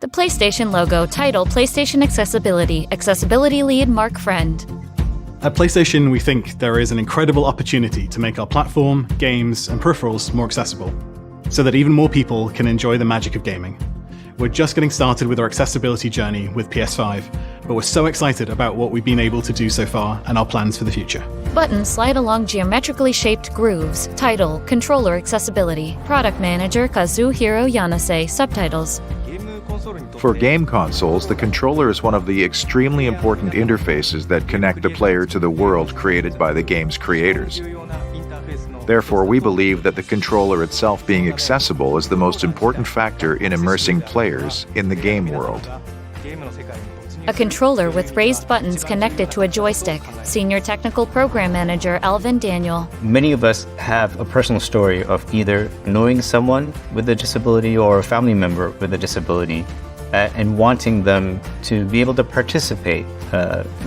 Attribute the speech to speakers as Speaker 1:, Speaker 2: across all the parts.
Speaker 1: The PlayStation logo, title, PlayStation Accessibility, Accessibility Lead Mark Friend.
Speaker 2: At PlayStation, we think there is an incredible opportunity to make our platform, games, and peripherals more accessible, so that even more people can enjoy the magic of gaming. We're just getting started with our accessibility journey with PS5, but we're so excited about what we've been able to do so far and our plans for the future.
Speaker 1: Buttons slide along geometrically shaped grooves. Title, Controller Accessibility. Product Manager Kazuhiro Yanase. Subtitles.
Speaker 3: For game consoles, the controller is one of the extremely important interfaces that connect the player to the world created by the game's creators. Therefore, we believe that the controller itself being accessible is the most important factor in immersing players in the game world.
Speaker 1: A controller with raised buttons connected to a joystick. Senior Technical Program Manager Alvin Daniel.
Speaker 4: Many of us have a personal story of either knowing someone with a disability or a family member with a disability and wanting them to be able to participate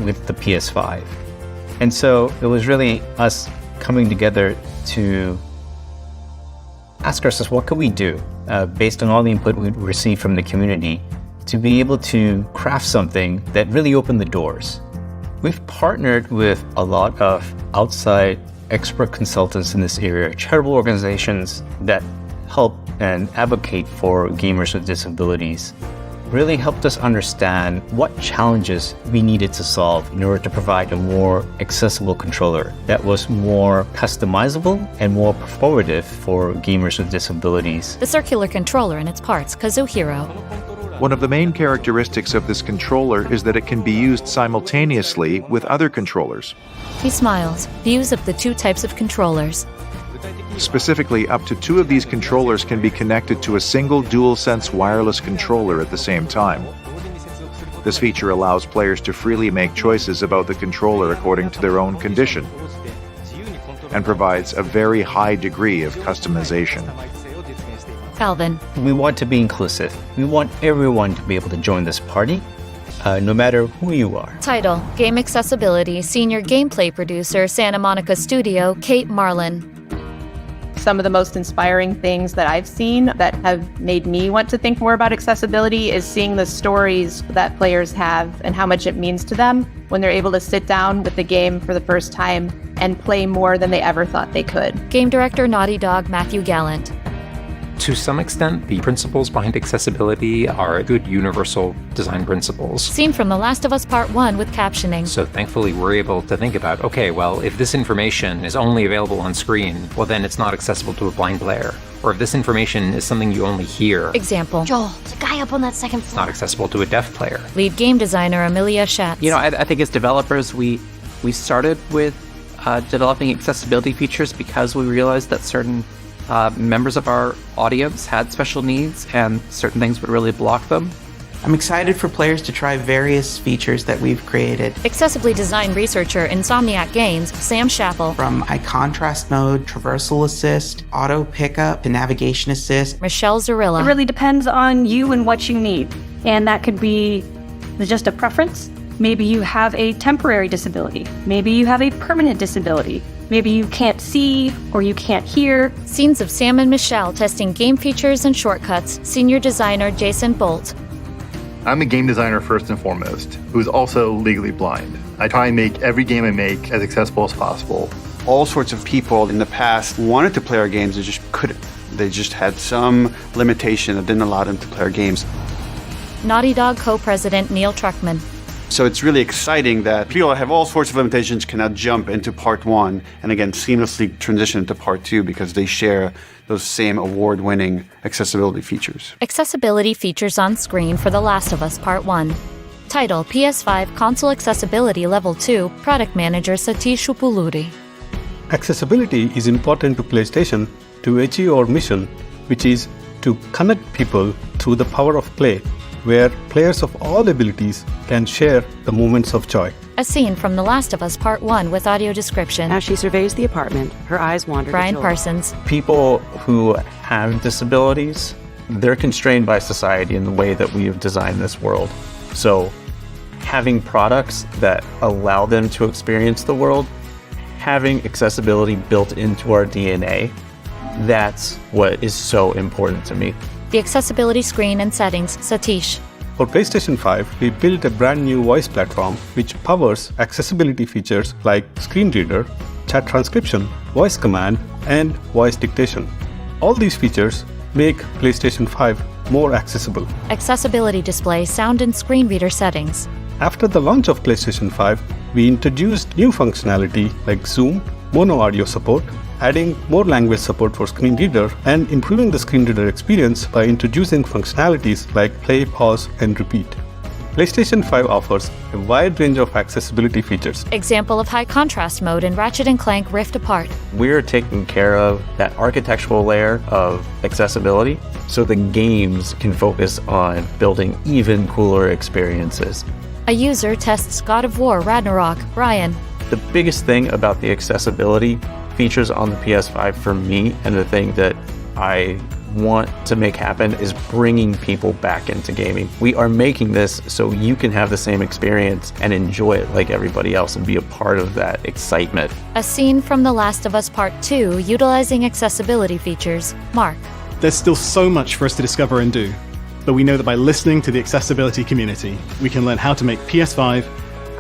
Speaker 4: with the PS5. And so it was really us coming together to ask ourselves, what could we do based on all the input we received from the community to be able to craft something that really opened the doors. We've partnered with a lot of outside expert consultants in this area, charitable organizations that help and advocate for gamers with disabilities. Really helped us understand what challenges we needed to solve in order to provide a more accessible controller that was more customizable and more performative for gamers with disabilities.
Speaker 1: The circular controller and its parts, Kazuhiro.
Speaker 3: One of the main characteristics of this controller is that it can be used simultaneously with other controllers.
Speaker 1: He smiles. Views of the two types of controllers.
Speaker 3: Specifically, up to 2 of these controllers can be connected to a single DualSense wireless controller at the same time. This feature allows players to freely make choices about the controller according to their own condition, and provides a very high degree of customization.
Speaker 1: Alvin.
Speaker 4: We want to be inclusive. We want everyone to be able to join this party, no matter who you are.
Speaker 1: Title, Game Accessibility, Senior Gameplay Producer, Santa Monica Studio, Kate Marlin.
Speaker 5: Some of the most inspiring things that I've seen that have made me want to think more about accessibility is seeing the stories that players have and how much it means to them when they're able to sit down with the game for the first time and play more than they ever thought they could.
Speaker 1: Game Director Naughty Dog Matthew Gallant.
Speaker 6: To some extent, the principles behind accessibility are good universal design principles.
Speaker 1: Seen from The Last of Us Part 1 with captioning.
Speaker 6: So thankfully, we're able to think about, okay, well, if this information is only available on screen, well, then it's not accessible to a blind player. Or if this information is something you only hear.
Speaker 1: Example.
Speaker 7: Joel, the guy up on that second floor.
Speaker 6: It's not accessible to a deaf player.
Speaker 1: Lead game designer Amelia Schatz.
Speaker 8: I think as developers, we started with developing accessibility features because we realized that certain members of our audience had special needs and certain things would really block them.
Speaker 9: I'm excited for players to try various features that we've created.
Speaker 1: Accessibly designed researcher Insomniac Games, Sam Chappell.
Speaker 9: From eye contrast mode, traversal assist, auto pickup, to navigation assist.
Speaker 1: Michelle Zarilla.
Speaker 10: It really depends on you and what you need. And that could be just a preference. Maybe you have a temporary disability. Maybe you have a permanent disability. Maybe you can't see or you can't hear.
Speaker 1: Scenes of Sam and Michelle testing game features and shortcuts. Senior designer Jason Bolt.
Speaker 11: I'm a game designer first and foremost, who is also legally blind. I try and make every game I make as accessible as possible.
Speaker 12: All sorts of people in the past wanted to play our games, they just couldn't. They just had some limitation that didn't allow them to play our games.
Speaker 1: Naughty Dog co-president Neil Truckman.
Speaker 12: So it's really exciting that people that have all sorts of limitations can now jump into part 1 and again seamlessly transition into part 2 because they share those same award-winning accessibility features.
Speaker 1: Accessibility features on screen for The Last of Us Part 1. Title, PS5 Console Accessibility Level 2, Product Manager Satish Uppuluri.
Speaker 13: Accessibility is important to PlayStation to achieve our mission, which is to connect people through the power of play, where players of all abilities can share the moments of joy.
Speaker 1: A scene from The Last of Us Part 1 with audio description.
Speaker 14: As she surveys the apartment, her eyes wander
Speaker 1: Brian
Speaker 14: to Joel.
Speaker 1: Parsons.
Speaker 4: People who have disabilities, they're constrained by society in the way that we have designed this world. So having products that allow them to experience the world, having accessibility built into our DNA, that's what is so important to me.
Speaker 1: The accessibility screen and settings, Satish.
Speaker 13: For PlayStation 5, we built a brand new voice platform which powers accessibility features like screen reader, chat transcription, voice command, and voice dictation. All these features make PlayStation 5 more accessible.
Speaker 1: Accessibility display, sound and screen reader settings.
Speaker 13: After the launch of PlayStation 5, we introduced new functionality like Zoom, mono audio support, adding more language support for screen reader, and improving the screen reader experience by introducing functionalities like play, pause, and repeat. PlayStation 5 offers a wide range of accessibility features.
Speaker 1: Example of high contrast mode in Ratchet & Clank Rift Apart.
Speaker 4: We're taking care of that architectural layer of accessibility so the games can focus on building even cooler experiences.
Speaker 1: A user tests God of War Ragnarok, Ryan.
Speaker 4: The biggest thing about the accessibility features on the PS5 for me, and the thing that I want to make happen, is bringing people back into gaming. We are making this so you can have the same experience and enjoy it like everybody else and be a part of that excitement.
Speaker 1: A scene from The Last of Us Part 2 utilizing accessibility features, Mark.
Speaker 2: There's still so much for us to discover and do, but we know that by listening to the accessibility community, we can learn how to make PS5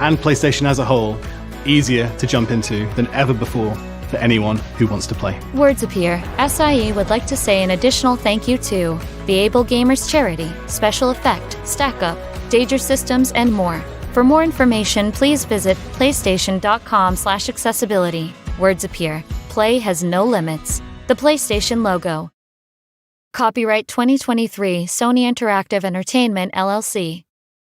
Speaker 2: and PlayStation as a whole easier to jump into than ever before for anyone who wants to play.
Speaker 1: Words appear. SIE would like to say an additional thank you to the Able Gamers Charity, Special Effect, Stack Up, Danger Systems, and more. For more information, please visit playstation.com/accessibility. Words appear. Play has no limits. The PlayStation logo. Copyright 2023 Sony Interactive Entertainment LLC.